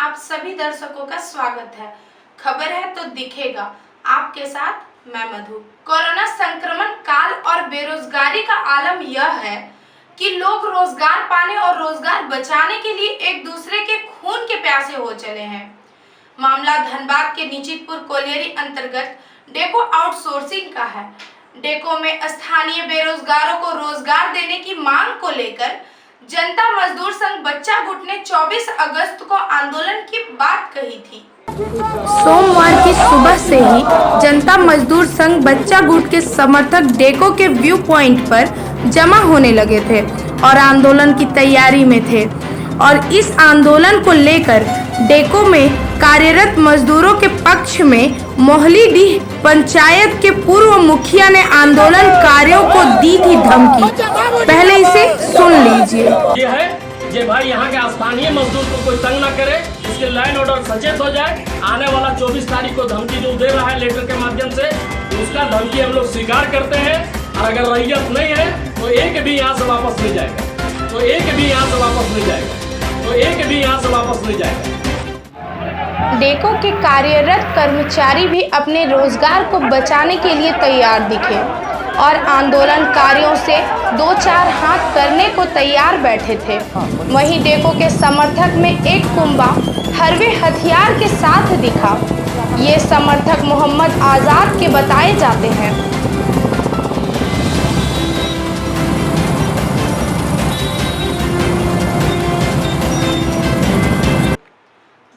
आप सभी दर्शकों का स्वागत है। खबर है तो दिखेगा, आपके साथ मैं मधु। कोरोना संक्रमण काल और बेरोजगारी का आलम यह है कि लोग रोजगार पाने और रोजगार बचाने के लिए एक दूसरे के खून के प्यासे हो चले हैं। मामला धनबाद के निचितपुर कोलियरी अंतर्गत डेको आउटसोर्सिंग का है। डेको में स्थानीय बेरोजगारों को रोजगार देने की मांग को लेकर जनता मजदूर संघ बच्चा गुट ने 24 अगस्त को आंदोलन की बात कही थी। सोमवार की सुबह से ही जनता मजदूर संघ बच्चा गुट के समर्थक डेको के व्यू पॉइंट पर जमा होने लगे थे और आंदोलन की तैयारी में थे। और इस आंदोलन को लेकर डेको में कार्यरत मजदूरों के पक्ष में मोहलीडीह पंचायत के पूर्व मुखिया ने आंदोलनकारियों को दी थी धमकी। पहले इसे सुन लीजिए। ये है ये भाई यहाँ के स्थानीय मजदूर को कोई तंग ना करे, इसके लाइन ऑर्डर सचेत हो जाए। आने वाला 24 तारीख को धमकी जो दे रहा है लेटर के माध्यम से, उसका धमकी हम लोग स्वीकार करते हैं। और अगर रैयत नहीं है तो एक भी यहाँ से वापस नहीं जाएगा, तो एक भी यहाँ से वापस नहीं जाएगा, तो एक भी यहाँ से वापस नहीं जाएगा। डेको के कार्यरत कर्मचारी भी अपने रोजगार को बचाने के लिए तैयार दिखे और आंदोलनकारियों से 2-4 हाथ करने को तैयार बैठे थे। वहीं डेको के समर्थक में एक कुंबा हरवे हथियार के साथ दिखा। ये समर्थक मोहम्मद आजाद के बताए जाते हैं।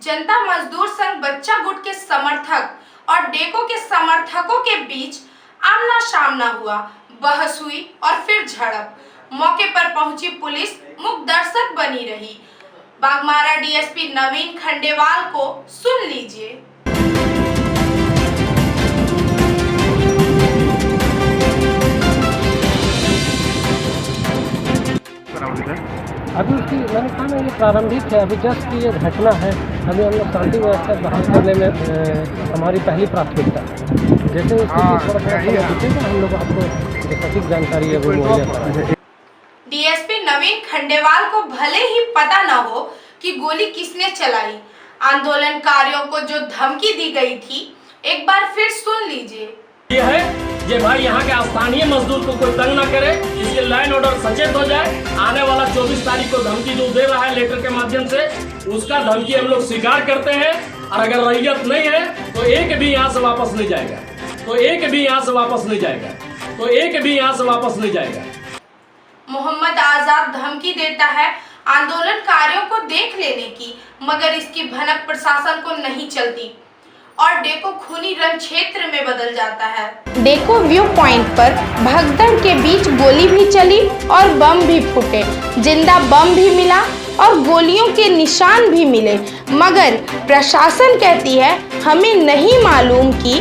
जनता मजदूर संघ बच्चा गुट के समर्थक और डेको के समर्थकों के बीच आमना सामना हुआ, बहस हुई और फिर झड़प। मौके पर पहुंची पुलिस मूक दर्शक बनी रही। बागमारा डीएसपी नवीन खंडेवाल को सुन लीजिए। अभी उसकी मैंने कहा ना, ये प्रारंभिक है, अभी जस्ट ये घटना है। अभी हम लोग शांति व्यवस्था बहाल करने में हमारी पहली प्राथमिकता है। जैसे उसकी हम लोग आपको जो सटीक जानकारी है वो मुहैया कराएंगे। डीएसपी नवीन खंडेवाल को भले ही पता न हो कि गोली किसने चलाई, आंदोलनकारियों को जो धमकी दी गई थी एक बार फिर सुन लीजिए। ये है ये भाई यहाँ के स्थानीय मजदूर को कोई तंग ना करे, इसके लाइन ऑर्डर सचेत हो जाए। आने वाला 24 तारीख को धमकी जो दे रहा है लेटर के माध्यम से, उसका धमकी हम लोग स्वीकार करते हैं। और अगर रैयत नहीं है तो एक भी यहाँ से वापस नहीं जाएगा, तो एक भी यहाँ से वापस नहीं जाएगा, तो एक भी यहाँ से वापस नहीं जाएगा। मोहम्मद आजाद धमकी देता है आंदोलनकारियों को देख लेने की, मगर इसकी भनक प्रशासन को नहीं चलती और डेको खूनी रण क्षेत्र में बदल जाता है। डेको व्यू पॉइंट पर भगदड़ के बीच गोली भी चली और बम भी फूटे। जिंदा बम भी मिला और गोलियों के निशान भी मिले, मगर प्रशासन कहती है हमें नहीं मालूम कि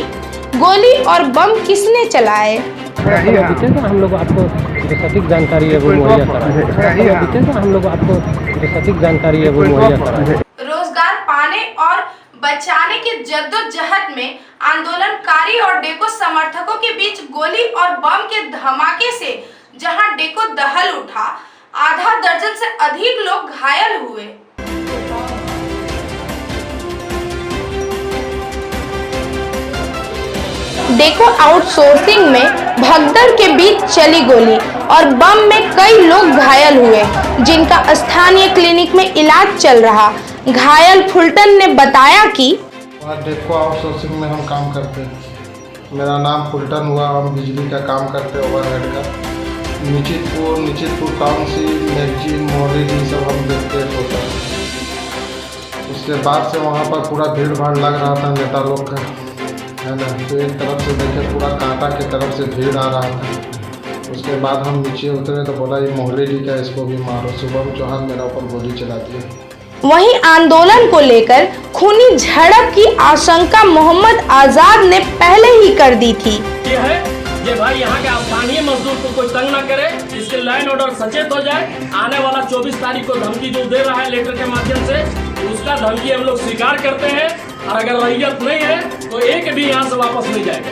गोली और बम किसने चलाए। हम लोग आपको जो सटीक जानकारी है वो मुहैया कराएंगे। हम लोग आपको जो सटीक जानकारी है वो मुहैया कराएंगे। रोजगार पाने और बचाने की जद्दोजहद में आंदोलनकारी और डेको समर्थकों के बीच गोली और बम के धमाके से जहां डेको दहल उठा, आधा दर्जन से अधिक लोग घायल हुए। डेको आउटसोर्सिंग में भगदड़ के बीच चली गोली और बम में कई लोग घायल हुए, जिनका स्थानीय क्लिनिक में इलाज चल रहा। घायल फुलटन ने बताया कि डेको आउटसोर्सिंग में हम काम करते हैं। मेरा नाम फुलटन हुआ। हम बिजली का काम करते हैं, ओवरहेड का। निचितपुर टाउनशिप, मैगजीन, मोहल्ली सब हम देखते हैं टोटल। उसके बाद से वहाँ पर पूरा भीड़ भाड़ लग रहा था नेता लोग का, है ना। तो एक तरफ से देखे पूरा कांटा की तरफ से भीड़ आ रहा था। उसके बाद हम नीचे उतरे तो बोला ये मोहल्ली का, इसको भी मारो। शुभम चौहान मेरा ऊपर गोली चला दिया। वहीं आंदोलन को लेकर खूनी झड़प की आशंका मोहम्मद आजाद ने पहले ही कर दी थी। ये है ये भाई यहाँ के स्थानीय मजदूर को कोई तंग ना करे, इसके लाइन ऑर्डर सचेत हो जाए। आने वाला 24 तारीख को धमकी जो दे रहा है लेटर के माध्यम से, उसका धमकी हम लोग स्वीकार करते हैं। और अगर रैयत नहीं है तो एक भी यहाँ से वापस नहीं जाएगा,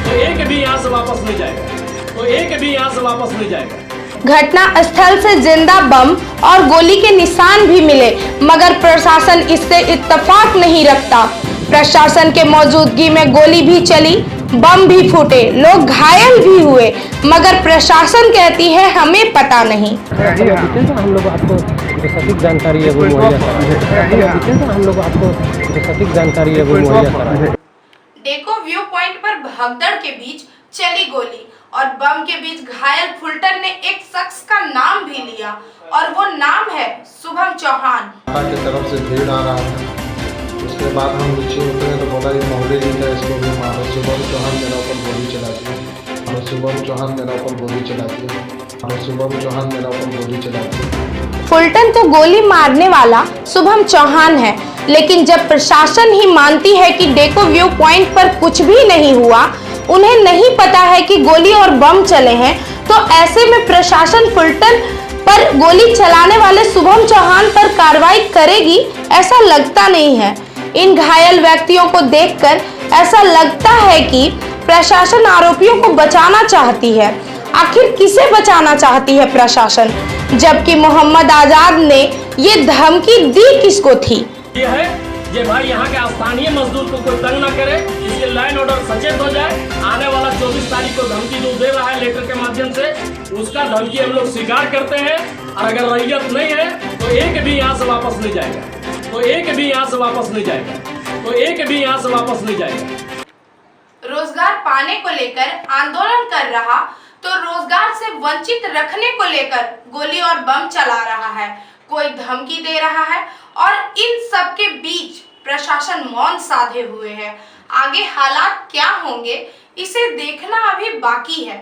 तो एक भी यहाँ से वापस नहीं जाएगा, तो एक भी यहाँ से वापस नहीं जाएगा। घटना स्थल से जिंदा बम और गोली के निशान भी मिले, मगर प्रशासन इससे इत्तेफाक नहीं रखता। प्रशासन के मौजूदगी में गोली भी चली, बम भी फूटे, लोग घायल भी हुए, मगर प्रशासन कहती है हमें पता नहीं। हम लोग आपको जो सटीक जानकारी है वो मुहैया कराएंगे। हम लोग आपको जो सटीक जानकारी है वो मुहैया कराएंगे। डेको व्यू पॉइंट पर भगदड़ के बीच चली गोली और बम के बीच घायल फुलटन ने एक शख्स का नाम भी लिया और वो नाम है शुभम चौहान। की तरफ से भीड़ आ रहा था, उसके बाद हम नीचे उतरे तो बोला ये मोहल्ले जी था, इसको भी मारो। शुभम चौहान मेरा ऊपर गोली चला दिया और शुभम चौहान मेरा ऊपर गोली चला दिया और शुभम चौहान मेरा ऊपर गोली चला दिया। फुलटन तो गोली मारने वाला शुभम चौहान है, लेकिन जब प्रशासन ही मानती है कि डेको व्यू पॉइंट पर कुछ भी नहीं हुआ, उन्हें नहीं पता है कि गोली और बम चले हैं, तो ऐसे में प्रशासन फुलटन पर गोली चलाने वाले शुभम चौहान पर कार्रवाई करेगी, ऐसा लगता नहीं है। इन घायल व्यक्तियों को देखकर ऐसा लगता है कि प्रशासन आरोपियों को बचाना चाहती है। आखिर किसे बचाना चाहती है प्रशासन, जबकि मोहम्मद आजाद ने ये धमकी दी किसको थी? ये है ये भाई यहाँ के स्थानीय मजदूर को कोई तंग ना करे, इसके लाइन ऑर्डर सचेत हो जाए। आने वाला 24 तारीख को धमकी जो दे रहा है लेटर के माध्यम से, उसका धमकी हम लोग स्वीकार करते हैं। और अगर रैयत नहीं है तो एक भी यहाँ से वापस नहीं जाएगा, तो एक भी यहाँ से वापस नहीं जाएगा, तो एक भी यहाँ से वापस नहीं जाएगा। रोजगार पाने को लेकर आंदोलन कर रहा तो रोजगार से वंचित रखने को लेकर गोली और बम चला रहा है, कोई धमकी दे रहा है और इन सब के बीच प्रशासन मौन साधे हुए है। आगे हालात क्या होंगे इसे देखना अभी बाकी है।